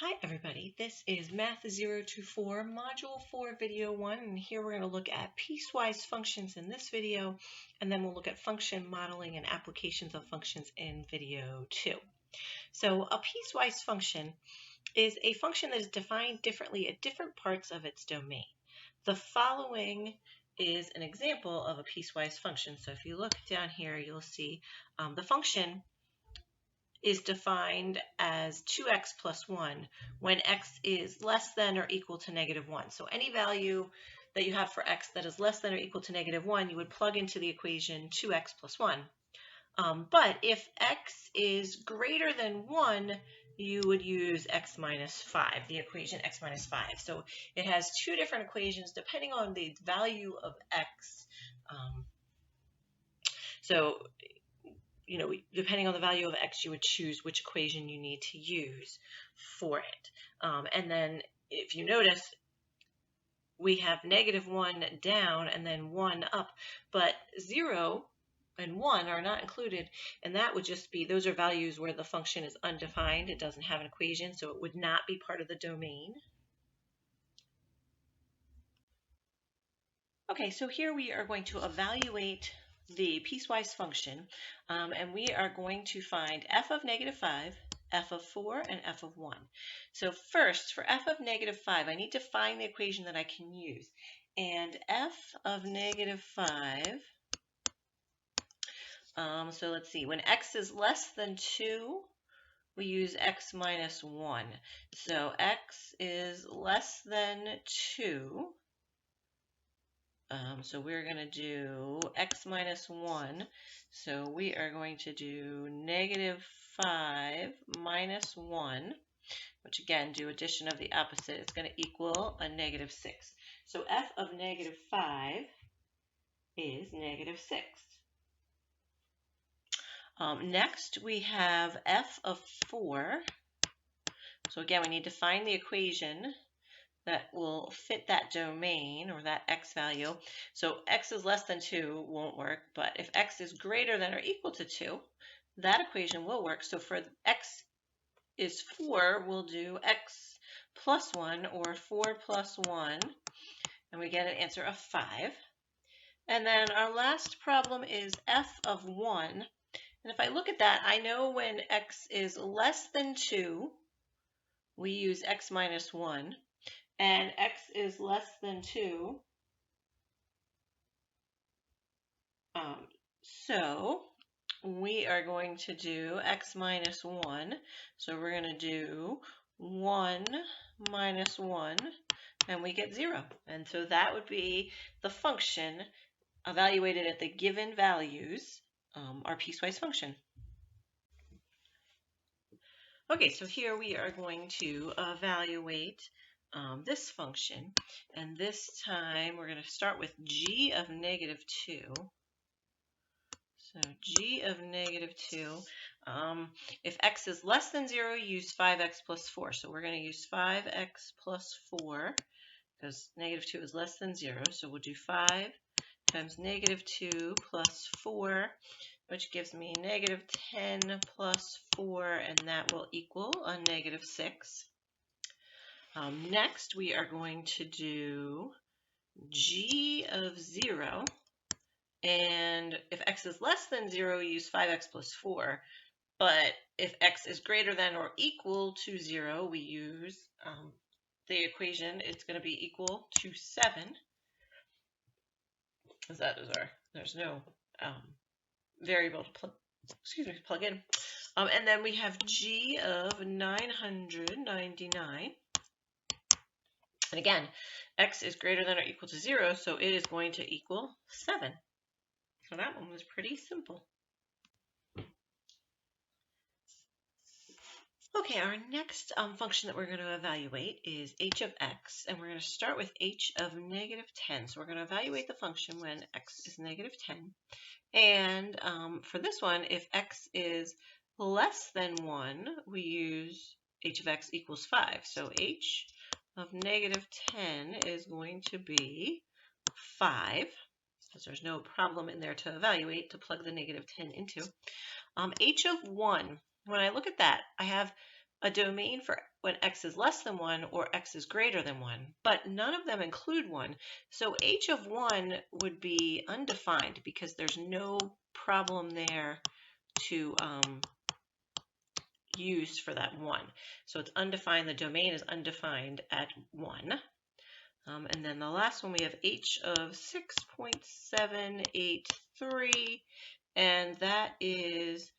Hi everybody, this is Math 024, Module 4, Video 1, and here we're going to look at piecewise functions in this video, and then we'll look at function modeling and applications of functions in Video 2. So a piecewise function is a function that is defined differently at different parts of its domain. The following is an example of a piecewise function. So if you look down here, you'll see the function is defined as 2x plus 1 when x is less than or equal to -1. So any value that you have for x that is less than or equal to -1, you would plug into the equation 2x plus 1. But if x is greater than 1, you would use x minus 5, the equation x minus 5. So it has two different equations depending on the value of x. Depending on the value of x, you would choose which equation you need to use for it. And then if you notice, we have -1 down and then 1 up, but 0 and 1 are not included, and that would just be, those are values where the function is undefined. It doesn't have an equation, so it would not be part of the domain. Okay, so here we are going to evaluate the piecewise function, and we are going to find f of -5, f of 4, and f of 1. So first, for f of -5, I need to find the equation that I can use. And f of -5, so let's see, when x is less than 2, we use x minus 1. So x is less than 2. So we're going to do x minus 1. So we are going to do -5 minus 1, which again, do addition of the opposite. It's going to equal a -6. So f of -5 is -6. Next, we have f of 4. So again, we need to find the equation that will fit that domain or that x value. So x is less than 2 won't work, but if x is greater than or equal to 2, that equation will work. So for x is 4, we'll do x plus 1 or 4 plus 1, and we get an answer of 5. And then our last problem is f of 1. And if I look at that, I know when x is less than 2, we use x minus 1. And x is less than 2, so we are going to do x minus 1. So we're going to do 1 minus 1, and we get 0. And so that would be the function evaluated at the given values, our piecewise function. Okay, so here we are going to evaluate this function, and this time we're going to start with g of -2. So g of -2, if x is less than 0, use 5x plus 4. So we're going to use 5x plus 4 because -2 is less than 0. So we'll do 5 times -2 plus 4, which gives me -10 plus 4, and that will equal a -6. Next, we are going to do g of 0, and if x is less than 0, use 5x plus 4, but if x is greater than or equal to 0, we use the equation. It's going to be equal to 7, because that is there's no variable to plug in. And then we have g of 999. And again, x is greater than or equal to 0, so it is going to equal 7. So that one was pretty simple. Okay, our next function that we're going to evaluate is h of x, and we're going to start with h of -10. So we're going to evaluate the function when x is -10. And for this one, if x is less than 1, we use h of x equals 5. So h of -10 is going to be 5, because there's no problem in there to evaluate to plug the -10 into. H of 1, when I look at that, I have a domain for when x is less than 1 or x is greater than 1, but none of them include 1. So h of 1 would be undefined because there's no problem there to use for that 1. So it's undefined. The domain is undefined at 1. And then the last one, we have h of 6.783, and that is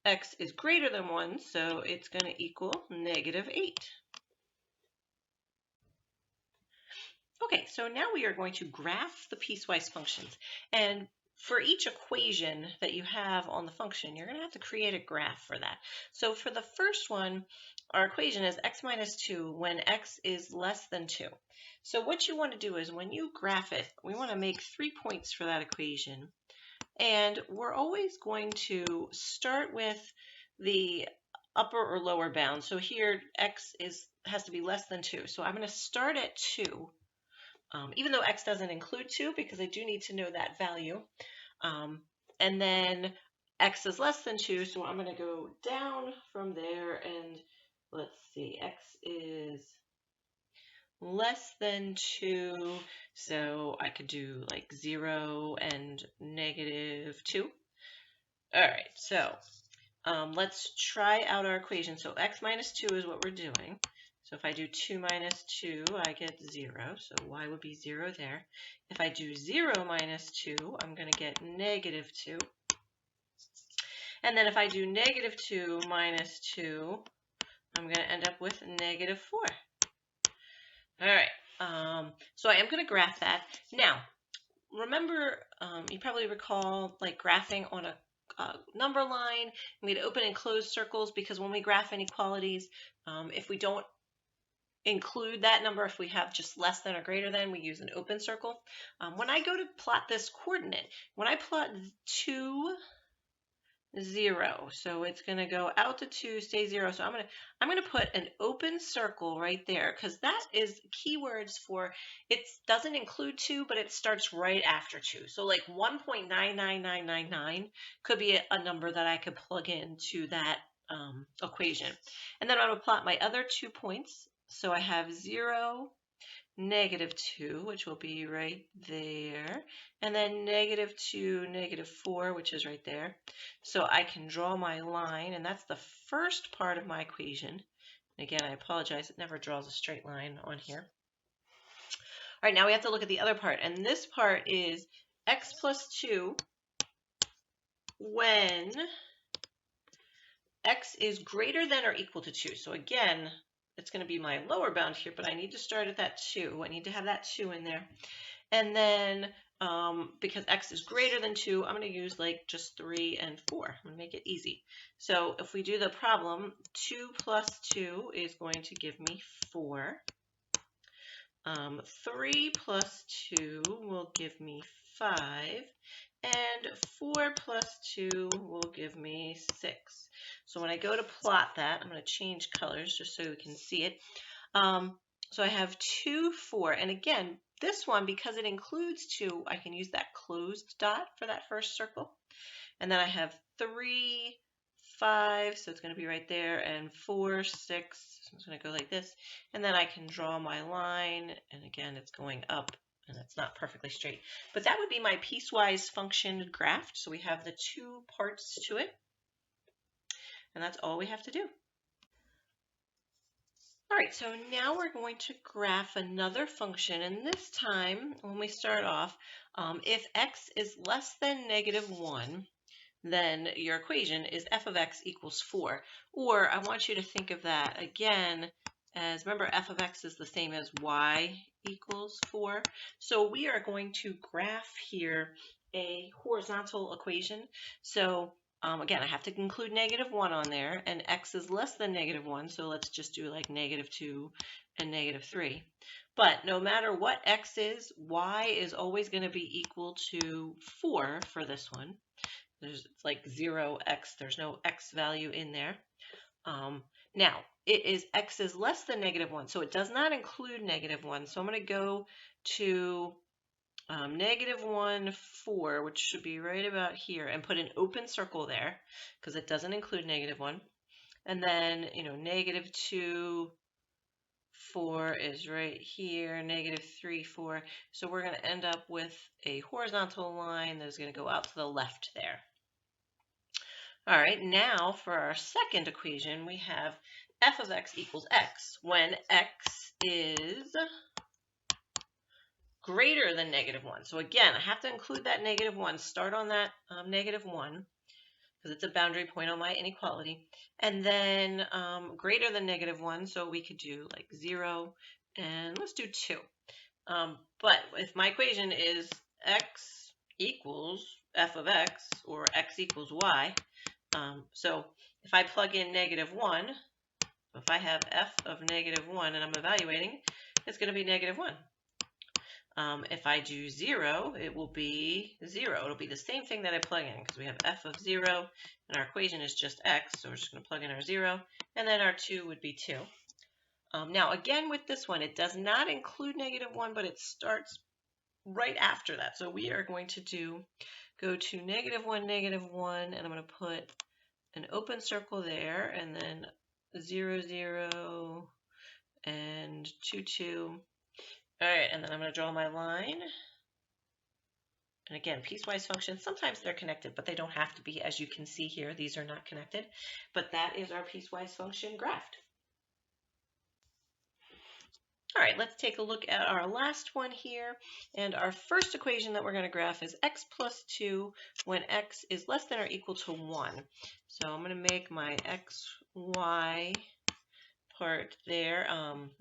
x is greater than 1, so it's going to equal -8. Okay, so now we are going to graph the piecewise functions. And for each equation that you have on the function, you're going to have to create a graph for that. So for the first one, our equation is x minus 2 when x is less than 2. So what you want to do is when you graph it, we want to make 3 points for that equation. And we're always going to start with the upper or lower bound. So here x has to be less than 2. So I'm going to start at 2. Even though x doesn't include 2, because I do need to know that value. And then x is less than 2, so I'm going to go down from there, and let's see, x is less than 2, so I could do like 0 and -2. All right, so let's try out our equation. So x minus 2 is what we're doing. So if I do 2 minus 2, I get 0. So y would be 0 there. If I do 0 minus 2, I'm going to get -2. And then if I do -2 minus 2, I'm going to end up with -4. All right. So I am going to graph that. Now, remember, you probably recall like graphing on a number line. We'd open and close circles because when we graph inequalities, if we don't include that number, if we have just less than or greater than, we use an open circle. When I go to plot this coordinate, when I plot 2, 0, so it's going to go out to 2, stay 0. So I'm going to put an open circle right there because that is keywords for it doesn't include 2, but it starts right after 2. So like 1.99999 could be a number that I could plug into that equation. And then I'm going to plot my other 2 points. So I have 0, -2, which will be right there, and then -2, -4, which is right there. So I can draw my line, and that's the first part of my equation. Again, I apologize, it never draws a straight line on here. All right, now we have to look at the other part, and this part is x plus 2 when x is greater than or equal to 2. So again, it's going to be my lower bound here, but I need to start at that 2. I need to have that 2 in there. And then because x is greater than 2, I'm going to use like just 3 and 4. I'm going to make it easy. So if we do the problem, 2 plus 2 is going to give me 4. 3 plus 2 will give me 5. And 4 plus 2 will give me 6. So when I go to plot that, I'm going to change colors just so you can see it. So I have 2, 4, and again, this one, because it includes 2, I can use that closed dot for that first circle. And then I have 3, 5, so it's going to be right there, and 4, 6, so it's going to go like this. And then I can draw my line, and again, it's going up, and it's not perfectly straight. But that would be my piecewise function graph. So we have the 2 parts to it, and that's all we have to do. All right, so now we're going to graph another function, and this time, when we start off, if x is less than -1, then your equation is f of x equals 4. Or I want you to think of that again as, remember, f of x is the same as y equals 4. So we are going to graph here a horizontal equation. So again, I have to include -1 on there, and x is less than -1, so let's just do like -2 and -3. But no matter what x is, y is always going to be equal to 4 for this one. It's like 0x, there's no x value in there. Now, it is x is less than -1, so it does not include -1. So I'm going to go to -1, 4, which should be right about here, and put an open circle there because it doesn't include -1. And then, -2, 4 is right here, -3, 4. So we're going to end up with a horizontal line that is going to go out to the left there. All right, now for our second equation, we have f of x equals x when x is greater than -1. So again, I have to include that -1, start on that -1, because it's a boundary point on my inequality, and then greater than -1, so we could do like 0, and let's do 2. But if my equation is x equals f of x, or x equals y, so if I plug in -1, if I have f of -1 and I'm evaluating, it's going to be -1. If I do 0, it will be 0. It'll be the same thing that I plug in, because we have f of 0, and our equation is just x, so we're just going to plug in our 0, and then our 2 would be 2. Now, again, with this one, it does not include -1, but it starts right after that. So we are going to go to -1, -1, and I'm going to put an open circle there, and then 0, 0, and 2, 2. All right, and then I'm going to draw my line. And again, piecewise functions, sometimes they're connected, but they don't have to be. As you can see here, these are not connected. But that is our piecewise function graphed. All right, let's take a look at our last one here. And our first equation that we're going to graph is x plus 2 when x is less than or equal to 1. So I'm going to make my xy part there,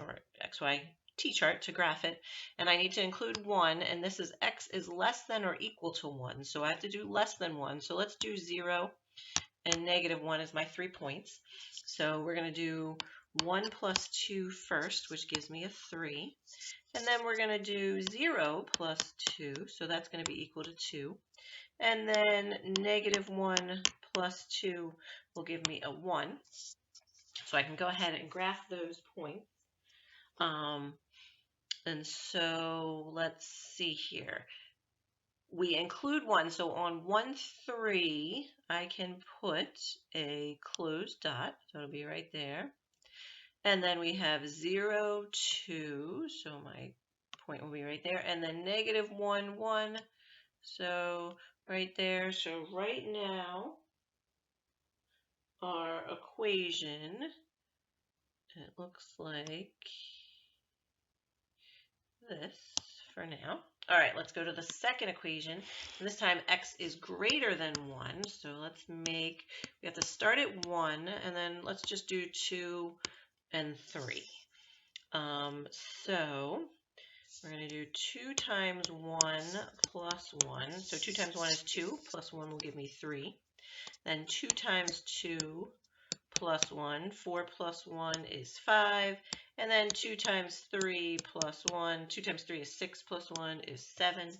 or xy t-chart to graph it, and I need to include 1, and this is x is less than or equal to 1, so I have to do less than 1. So let's do 0 and -1 is my 3 points. So we're going to do 1 plus 2 first, which gives me a 3. And then we're going to do 0 plus 2, so that's going to be equal to 2. And then -1 plus 2 will give me a 1. So I can go ahead and graph those points. And so let's see here. We include 1, so on 1, 3, I can put a closed dot, so it'll be right there. And then we have 0, 2, so my point will be right there. And then -1, 1, so right there. So right now, our equation, it looks like this for now. All right, let's go to the second equation. And this time x is greater than 1. So we have to start at 1, and then let's just do 2 and 3. So we're going to do 2 times 1 plus 1. So 2 times 1 is 2, plus 1 will give me 3. Then 2 times 2 plus 1, 4 plus 1 is 5, and then 2 times 3 plus 1, 2 times 3 is 6 plus 1 is 7.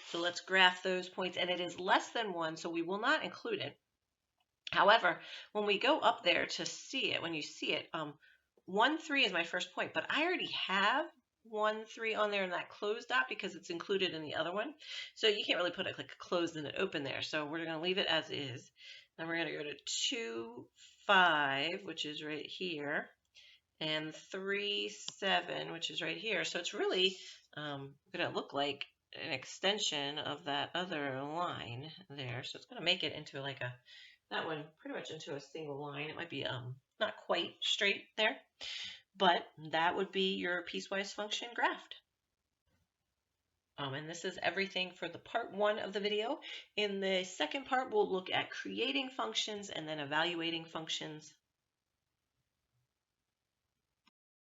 So let's graph those points, and it is less than 1, so we will not include it. However, when we go up there to see it, when you see it, 1, 3 is my first point, but I already have 1, 3 on there in that closed dot because it's included in the other one. So you can't really put it like a closed and an open there. So we're going to leave it as is. Then we're going to go to 2, 5, which is right here, and 3, 7, which is right here. So it's really going to look like an extension of that other line there. So it's going to make it into like that one pretty much into a single line. It might be not quite straight there, but that would be your piecewise function graphed. And this is everything for the part 1 of the video. In the second part, we'll look at creating functions and then evaluating functions.